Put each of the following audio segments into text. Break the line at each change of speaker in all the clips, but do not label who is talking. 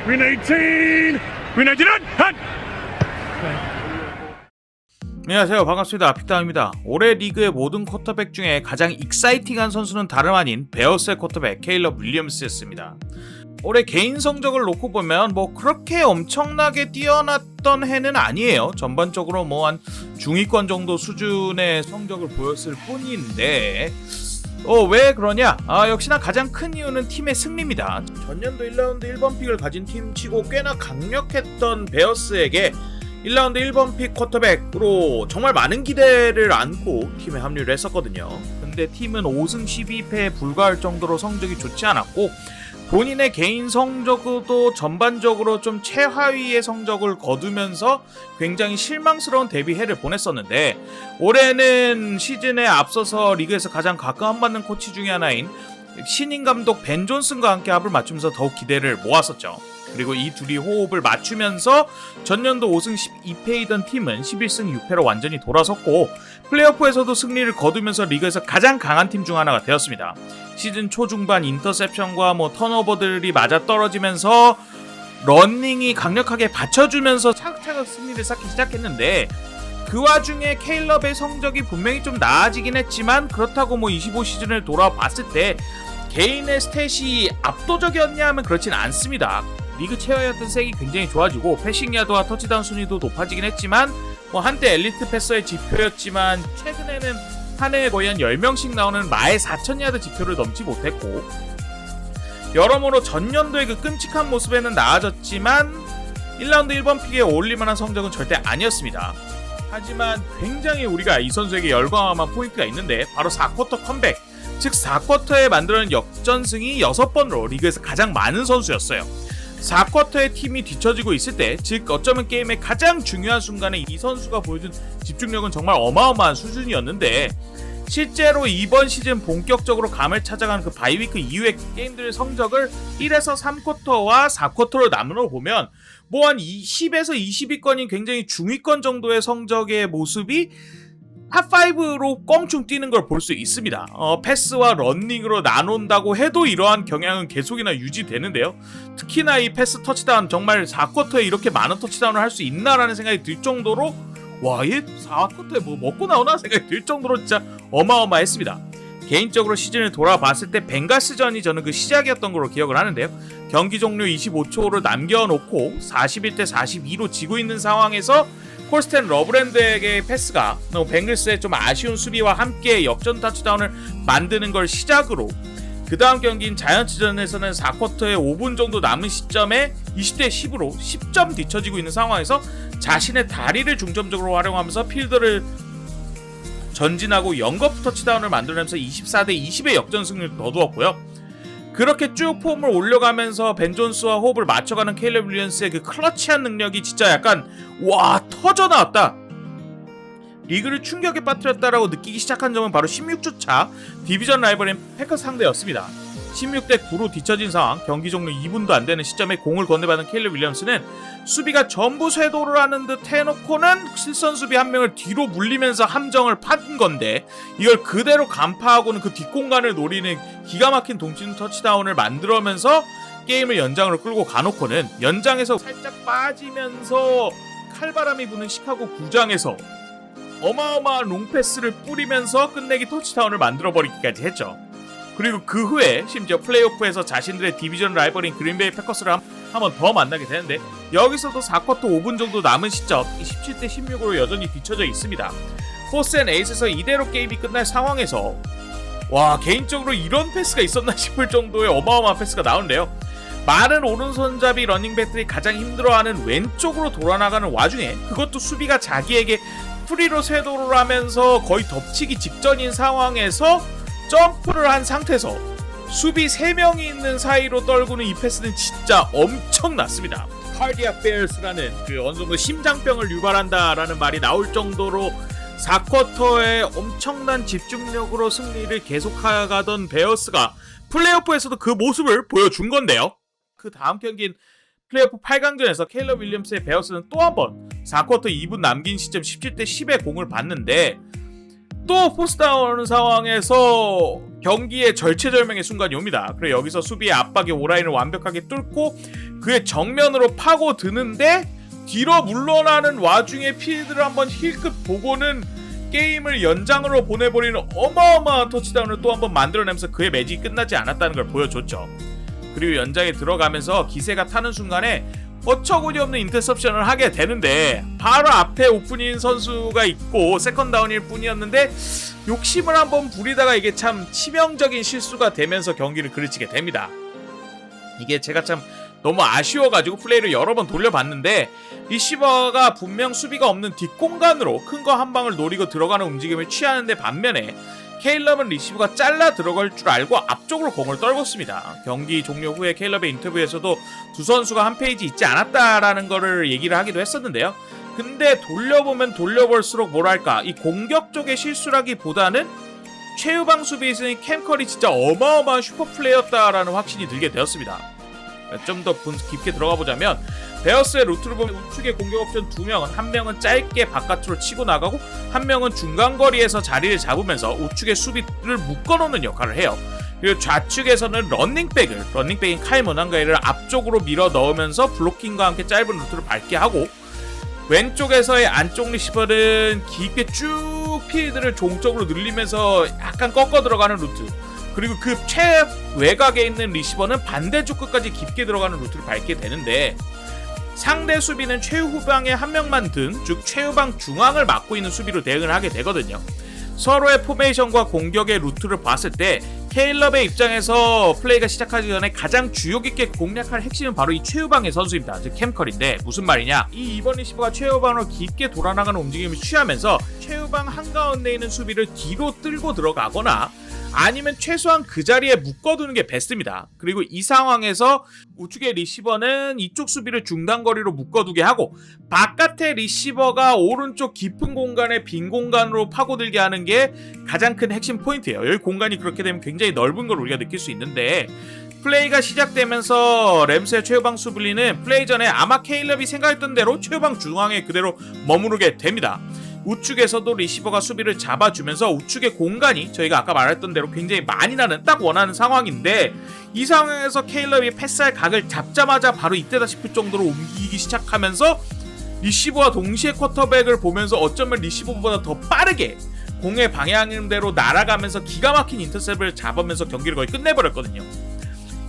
Win 18! Win 19! 한!
안녕하세요, 반갑습니다. 픽다입니다. 올해 리그의 모든 쿼터백 중에 가장 익사이팅한 선수는 다름 아닌 베어스의 쿼터백 케일럽 윌리엄스였습니다. 올해 개인 성적을 놓고 보면 그렇게 엄청나게 뛰어났던 해는 아니에요. 전반적으로 한 중위권 정도 수준의 성적을 보였을 뿐인데 왜 그러냐? 역시나 가장 큰 이유는 팀의 승리입니다. 전년도 1라운드 1번 픽을 가진 팀치고 꽤나 강력했던 베어스에게 1라운드 1번 픽 쿼터백으로 정말 많은 기대를 안고 팀에 합류를 했었거든요. 근데 팀은 5승 12패에 불과할 정도로 성적이 좋지 않았고 본인의 개인 성적도 전반적으로 좀 최하위의 성적을 거두면서 굉장히 실망스러운 데뷔해를 보냈었는데 올해는 시즌에 앞서서 리그에서 가장 각광받는 코치 중에 하나인 신인 감독 벤 존슨과 함께 합을 맞추면서 더욱 기대를 모았었죠. 그리고 이 둘이 호흡을 맞추면서 전년도 5승 12패이던 팀은 11승 6패로 완전히 돌아섰고 플레이오프에서도 승리를 거두면서 리그에서 가장 강한 팀 중 하나가 되었습니다. 시즌 초중반 인터셉션과 턴오버들이 맞아떨어지면서 러닝이 강력하게 받쳐주면서 차근차근 승리를 쌓기 시작했는데 그 와중에 케일럽의 성적이 분명히 좀 나아지긴 했지만 그렇다고 25시즌을 돌아봤을 때 개인의 스탯이 압도적이었냐 하면 그렇진 않습니다. 리그 최하였던 색이 굉장히 좋아지고 패싱 야드와 터치다운 순위도 높아지긴 했지만 한때 엘리트 패서의 지표였지만 최근에는 한 해에 거의 한 10명씩 나오는 마의 4,000야드 지표를 넘지 못했고 여러모로 전년도의 그 끔찍한 모습에는 나아졌지만 1라운드 1번 픽에 어울릴만한 성적은 절대 아니었습니다. 하지만 굉장히 우리가 이 선수에게 열광할 만한 포인트가 있는데 바로 4쿼터 컴백, 즉 4쿼터에 만들어낸 역전승이 6번으로 리그에서 가장 많은 선수였어요. 4쿼터의 팀이 뒤처지고 있을 때, 즉 어쩌면 게임의 가장 중요한 순간에 이 선수가 보여준 집중력은 정말 어마어마한 수준이었는데 실제로 이번 시즌 본격적으로 감을 찾아가는 그 바이위크 이후의 게임들의 성적을 1에서 3쿼터와 4쿼터로 나누어 보면 한 10에서 20위권인 굉장히 중위권 정도의 성적의 모습이 탑5로 껑충 뛰는 걸 볼 수 있습니다. 패스와 러닝으로 나눈다고 해도 이러한 경향은 계속이나 유지되는데요. 특히나 이 패스 터치다운 정말 4쿼터에 이렇게 많은 터치다운을 할 수 있나라는 생각이 들 정도로 얘 4쿼터에 먹고 나오나 생각이 들 정도로 진짜 어마어마했습니다. 개인적으로 시즌을 돌아봤을 때 벵갈스전이 저는 그 시작이었던 걸로 기억을 하는데요. 경기 종료 25초를 남겨놓고 41대 42로 지고 있는 상황에서 콜스텐 러브랜드에게 패스가 벵글스의 좀 아쉬운 수비와 함께 역전 터치다운을 만드는 걸 시작으로 그 다음 경기인 자이언츠전에서는 4쿼터에 5분 정도 남은 시점에 20대 10으로 10점 뒤처지고 있는 상황에서 자신의 다리를 중점적으로 활용하면서 필더를 전진하고 영거프 터치다운을 만들어내면서 24대 20의 역전승리를 거두었고요. 그렇게 쭉 폼을 올려가면서 벤 존스와 호흡을 맞춰가는 케일럽 윌리엄스의 그 클러치한 능력이 진짜 약간 터져나왔다, 리그를 충격에 빠뜨렸다라고 느끼기 시작한 점은 바로 16주차 디비전 라이벌인 패커스 상대였습니다. 16대 9로 뒤처진 상황, 경기 종료 2분도 안 되는 시점에 공을 건네받은 케일럽 윌리엄스는 수비가 전부 쇄도를 하는 듯 해놓고는 실선 수비 한 명을 뒤로 물리면서 함정을 판 건데 이걸 그대로 간파하고는 그 뒷공간을 노리는 기가 막힌 동진 터치다운을 만들어면서 게임을 연장으로 끌고 가놓고는 연장에서 살짝 빠지면서 칼바람이 부는 시카고 구장에서 어마어마한 롱패스를 뿌리면서 끝내기 터치다운을 만들어버리기까지 했죠. 그리고 그 후에 심지어 플레이오프에서 자신들의 디비전 라이벌인 그린베이 패커스를 한 번 더 만나게 되는데 여기서도 4쿼터 5분 정도 남은 시점 17대 16으로 여전히 뒤쳐져 있습니다. 포스 앤 에이스에서 이대로 게임이 끝날 상황에서 개인적으로 이런 패스가 있었나 싶을 정도의 어마어마한 패스가 나오는데요. 많은 오른손잡이 러닝백들이 가장 힘들어하는 왼쪽으로 돌아나가는 와중에 그것도 수비가 자기에게 프리로 쇄도를 하면서 거의 덮치기 직전인 상황에서 점프를 한 상태에서 수비 3명이 있는 사이로 떨구는 이 패스는 진짜 엄청났습니다. 카디악 베어스라는 어느 정도 심장병을 유발한다라는 말이 나올 정도로 4쿼터에 엄청난 집중력으로 승리를 계속하가던 베어스가 플레이오프에서도 그 모습을 보여준 건데요. 그 다음 경기인 플레이오프 8강전에서 케일럽 윌리엄스의 베어스는 또 한 번 4쿼터 2분 남긴 시점 17대 10의 공을 받는데 또 포스다운 상황에서 경기의 절체절명의 순간이 옵니다. 그리고 여기서 수비의 압박이 오라인을 완벽하게 뚫고 그의 정면으로 파고드는데 뒤로 물러나는 와중에 필드를 한번 힐끗 보고는 게임을 연장으로 보내버리는 어마어마한 터치다운을 또 한번 만들어내면서 그의 매직이 끝나지 않았다는 걸 보여줬죠. 그리고 연장에 들어가면서 기세가 타는 순간에 어처구니 없는 인터셉션을 하게 되는데 바로 앞에 오프닝 선수가 있고 세컨 다운일 뿐이었는데 욕심을 한번 부리다가 이게 참 치명적인 실수가 되면서 경기를 그르치게 됩니다. 이게 제가 참 너무 아쉬워가지고 플레이를 여러 번 돌려봤는데 리시버가 분명 수비가 없는 뒷공간으로 큰 거 한 방을 노리고 들어가는 움직임을 취하는데 반면에 케일럽은 리시버가 잘라 들어갈 줄 알고 앞쪽으로 공을 떨궜습니다. 경기 종료 후에 케일럽의 인터뷰에서도 두 선수가 한 페이지 있지 않았다라는 거를 얘기를 하기도 했었는데요. 근데 돌려보면 돌려볼수록 뭐랄까 이 공격 쪽의 실수라기보다는 최후방 수비에서는 캠컬이 진짜 어마어마한 슈퍼플레이였다라는 확신이 들게 되었습니다. 좀 더 깊게 들어가 보자면 베어스의 루트를 보면 우측의 공격 옵션 2명은 한 명은 짧게 바깥으로 치고 나가고 한 명은 중간거리에서 자리를 잡으면서 우측의 수비를 묶어놓는 역할을 해요. 그리고 좌측에서는 러닝백인 카일 모난가이를 앞쪽으로 밀어 넣으면서 블로킹과 함께 짧은 루트를 밟게 하고 왼쪽에서의 안쪽 리시버는 깊게 쭉 필드를 종적으로 늘리면서 약간 꺾어 들어가는 루트, 그리고 그 최외곽에 있는 리시버는 반대쪽 끝까지 깊게 들어가는 루트를 밟게 되는데 상대 수비는 최후방에 한 명만 든, 즉 최후방 중앙을 막고 있는 수비로 대응을 하게 되거든요. 서로의 포메이션과 공격의 루트를 봤을 때 케일럽의 입장에서 플레이가 시작하기 전에 가장 주요 깊게 공략할 핵심은 바로 이 최후방의 선수입니다. 즉 캠컬인데 무슨 말이냐, 이 2번 리시버가 최후방으로 깊게 돌아나가는 움직임을 취하면서 최후방 한가운데 있는 수비를 뒤로 끌고 들어가거나 아니면 최소한 그 자리에 묶어두는 게 베스트입니다. 그리고 이 상황에서 우측의 리시버는 이쪽 수비를 중단거리로 묶어두게 하고 바깥의 리시버가 오른쪽 깊은 공간에 빈 공간으로 파고들게 하는 게 가장 큰 핵심 포인트예요. 여기 공간이 그렇게 되면 굉장히 넓은 걸 우리가 느낄 수 있는데 플레이가 시작되면서 램스의 최후방 수비는 플레이 전에 아마 케일럽이 생각했던 대로 최후방 중앙에 그대로 머무르게 됩니다. 우측에서도 리시버가 수비를 잡아주면서 우측의 공간이 저희가 아까 말했던 대로 굉장히 많이 나는 딱 원하는 상황인데 이 상황에서 케일럽이 패스할 각을 잡자마자 바로 이때다 싶을 정도로 옮기기 시작하면서 리시버와 동시에 쿼터백을 보면서 어쩌면 리시버보다 더 빠르게 공의 방향대로 날아가면서 기가 막힌 인터셉을 잡으면서 경기를 거의 끝내버렸거든요.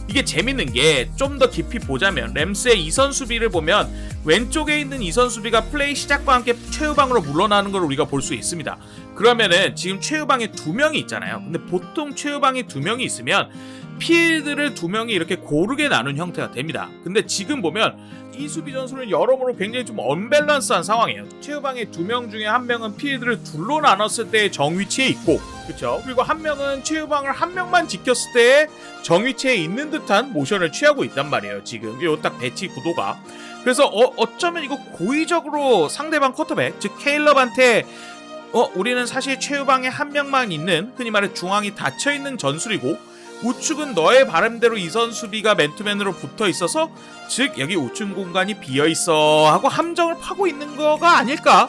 이게 재밌는 게 좀 더 깊이 보자면 램스의 이선 수비를 보면 왼쪽에 있는 이선 수비가 플레이 시작과 함께 최후방으로 물러나는 걸 우리가 볼 수 있습니다. 그러면은 지금 최후방에 2명이 있잖아요. 근데 보통 최후방에 2명이 있으면 필드를 2명이 이렇게 고르게 나눈 형태가 됩니다. 근데 지금 보면 이 수비 전술은 여러모로 굉장히 좀 언밸런스한 상황이에요. 최후방에 2명 중에 한 명은 필드를 둘로 나눴을 때 정위치에 있고, 그렇죠? 그리고 한 명은 최후방을 한 명만 지켰을 때 정위치에 있는 듯한 모션을 취하고 있단 말이에요. 지금 이 딱 배치 구도가. 그래서 어쩌면 이거 고의적으로 상대방 쿼터백, 즉 케일럽한테 우리는 사실 최후방에 한 명만 있는, 흔히 말해 중앙이 닫혀있는 전술이고 우측은 너의 바람대로 이선 수비가 맨투맨으로 붙어 있어서, 즉 여기 우측 공간이 비어 있어 하고 함정을 파고 있는 거가 아닐까?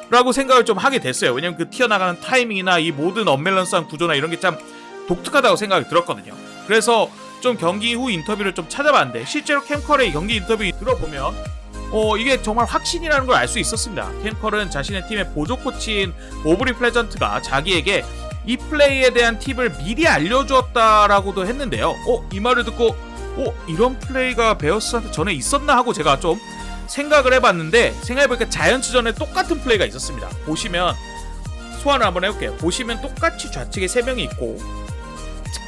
라고 생각을 좀 하게 됐어요. 왜냐면 그 튀어나가는 타이밍이나 이 모든 언밸런스한 구조나 이런 게 참 독특하다고 생각이 들었거든요. 그래서 좀 경기 후 인터뷰를 좀 찾아봤는데 실제로 캠컬의 경기 인터뷰 들어보면 이게 정말 확신이라는 걸 알 수 있었습니다. 캠컬은 자신의 팀의 보조 코치인 오브리 플레전트가 자기에게 이 플레이에 대한 팁을 미리 알려주었다라고도 했는데요. 이 말을 듣고 이런 플레이가 베어스한테 전에 있었나 하고 제가 좀 생각을 해봤는데, 생각해보니까 자이언츠 전에 똑같은 플레이가 있었습니다. 보시면 소환을 한번 해볼게요. 보시면 똑같이 좌측에 3명이 있고,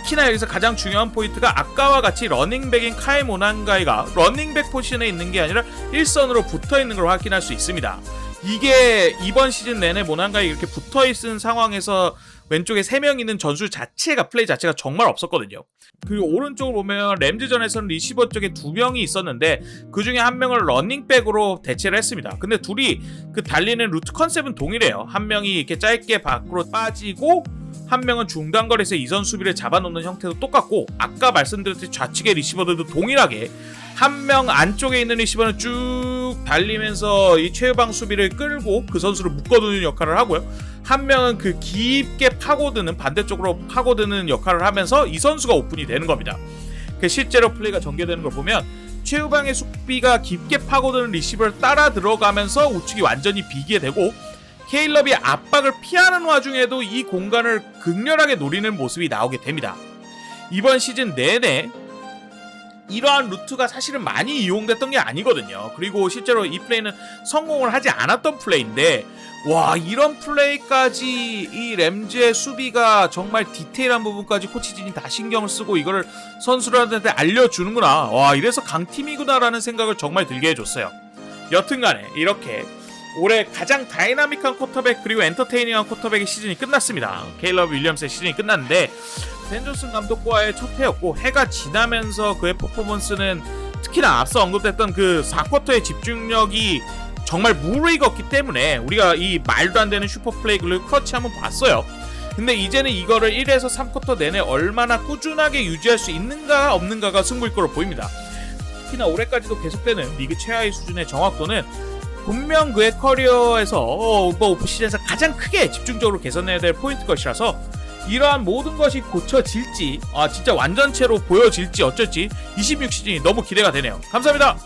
특히나 여기서 가장 중요한 포인트가 아까와 같이 러닝백인 카이 모난가이가 러닝백 포지션에 있는 게 아니라 일선으로 붙어있는 걸 확인할 수 있습니다. 이게 이번 시즌 내내 모난가이 이렇게 붙어있는 상황에서 왼쪽에 3명 있는 전술 자체가, 플레이 자체가 정말 없었거든요. 그리고 오른쪽을 보면 램즈전에서는 리시버 쪽에 2명이 있었는데 그 중에 한 명을 러닝백으로 대체를 했습니다. 근데 둘이 그 달리는 루트 컨셉은 동일해요. 한 명이 이렇게 짧게 밖으로 빠지고 한 명은 중단거리에서 이선 수비를 잡아놓는 형태도 똑같고, 아까 말씀드렸듯이 좌측의 리시버들도 동일하게 한 명 안쪽에 있는 리시버는 쭉 달리면서 이 최후방 수비를 끌고 그 선수를 묶어두는 역할을 하고요. 한 명은 그 깊게 파고드는 반대쪽으로 파고드는 역할을 하면서 이 선수가 오픈이 되는 겁니다. 그 실제로 플레이가 전개되는 걸 보면 최후방의 수비가 깊게 파고드는 리시버를 따라 들어가면서 우측이 완전히 비기게 되고 케일럽이 압박을 피하는 와중에도 이 공간을 극렬하게 노리는 모습이 나오게 됩니다. 이번 시즌 내내 이러한 루트가 사실은 많이 이용됐던 게 아니거든요. 그리고 실제로 이 플레이는 성공을 하지 않았던 플레이인데 와, 이런 플레이까지 이 램즈의 수비가 정말 디테일한 부분까지 코치진이 다 신경을 쓰고 이거를 선수들한테 알려주는구나. 와, 이래서 강팀이구나라는 생각을 정말 들게 해줬어요. 여튼간에 이렇게 올해 가장 다이나믹한 쿼터백 그리고 엔터테이닝한 쿼터백의 시즌이 끝났습니다. 케일럽 윌리엄스의 시즌이 끝났는데 벤 존슨 감독과의 첫 해였고 해가 지나면서 그의 퍼포먼스는 특히나 앞서 언급됐던 그 4쿼터의 집중력이 정말 무르익었기 때문에 우리가 이 말도 안 되는 슈퍼플레이 그리고 크러치 한번 봤어요. 근데 이제는 이거를 1에서 3쿼터 내내 얼마나 꾸준하게 유지할 수 있는가 없는가가 승부일 거로 보입니다. 특히나 올해까지도 계속되는 리그 최하위 수준의 정확도는 분명 그의 커리어에서 오프 시즌에서 가장 크게 집중적으로 개선해야 될 포인트 것이라서 이러한 모든 것이 고쳐질지 진짜 완전체로 보여질지 어쩔지 26시즌이 너무 기대가 되네요. 감사합니다.